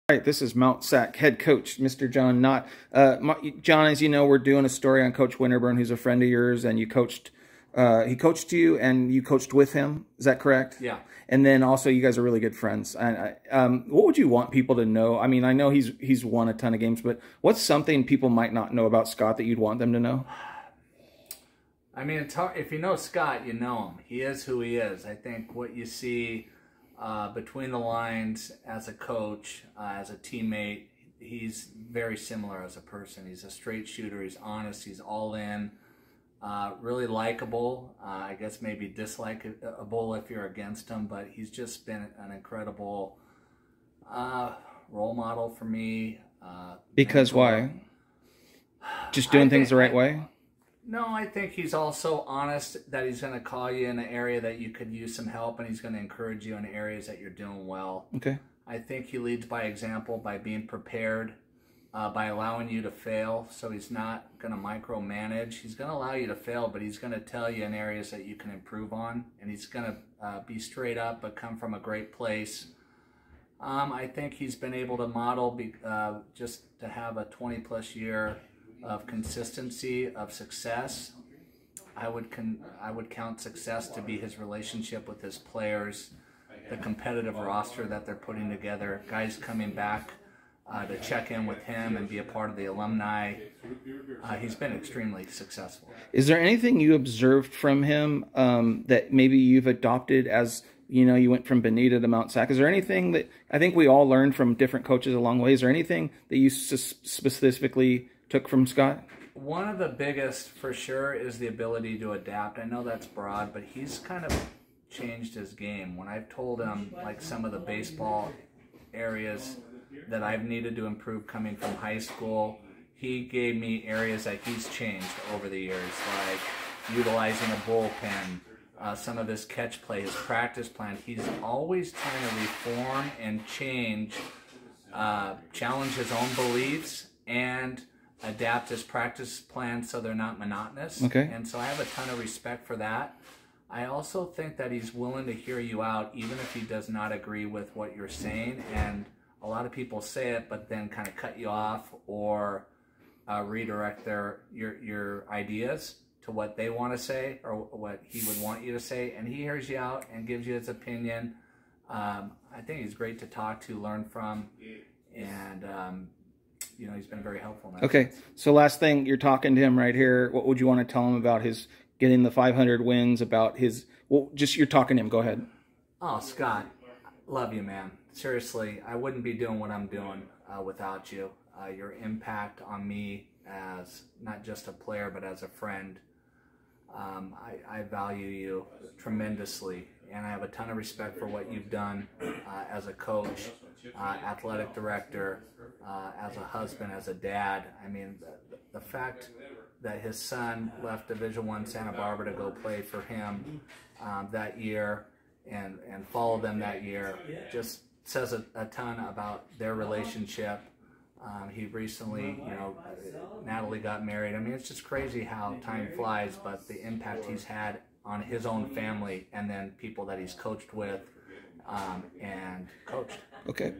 Right, this is Mount Sac head coach, Mr. John Knott. John, as you know, we're doing a story on Coach Winterburn, who's a friend of yours, and you coached. He coached you, and you coached with him. Is that correct? Yeah. And then also, you guys are really good friends. And what would you want people to know? I mean, I know he's won a ton of games, but what's something people might not know about Scott that you'd want them to know? I mean, it's hard. If you know Scott, you know him. He is who he is. I think what you see between the lines as a coach, as a teammate, he's very similar as a person. He's a straight shooter. He's honest. He's all in. Really likable. I guess maybe dislikable if you're against him, but he's just been an incredible role model for me. Because why? Just doing things the right way? No, I think he's also honest that he's going to call you in an area that you could use some help, and he's going to encourage you in areas that you're doing well. Okay. I think he leads by example, by being prepared, by allowing you to fail. So he's not going to micromanage. He's going to allow you to fail, but he's going to tell you in areas that you can improve on, and he's going to be straight up but come from a great place. I think he's been able to model just to have a 20-plus year of consistency, of success. I would count success to be his relationship with his players, the competitive roster that they're putting together, guys coming back to check in with him and be a part of the alumni. He's been extremely successful. Is there anything you observed from him that maybe you've adopted as, you know, you went from Bonita to Mount Sac? Is there anything that, I think we all learned from different coaches along the way, is there anything that you specifically took from Scott? One of the biggest, for sure, is the ability to adapt. I know that's broad, but he's kind of changed his game. When I've told him, like, some of the baseball areas that I've needed to improve coming from high school, he gave me areas that he's changed over the years, like utilizing a bullpen, some of his catch play, his practice plan. He's always trying to reform and change, challenge his own beliefs, and adapt his practice plan so they're not monotonous. Okay. And so I have a ton of respect for that. I also think that he's willing to hear you out even if he does not agree with what you're saying. And a lot of people say it but then kind of cut you off or redirect your ideas to what they want to say or what he would want you to say. And he hears you out and gives you his opinion. I think he's great to talk to, learn from, and you know, he's been very helpful in that. Okay, so last thing, you're talking to him right here. What would you want to tell him about his getting the 500 wins, about his, well, just you're talking to him. Go ahead. Oh, Scott, love you, man. Seriously, I wouldn't be doing what I'm doing without you. Your impact on me as not just a player, but as a friend, I value you tremendously, and I have a ton of respect for what you've done as a coach, athletic director, as a husband, as a dad. I mean, the fact that his son left Division I Santa Barbara to go play for him that year and follow them that year just says a ton about their relationship. He recently, you know, Natalie got married. I mean, it's just crazy how time flies, but the impact he's had on his own family and then people that he's coached with and coached. Okay.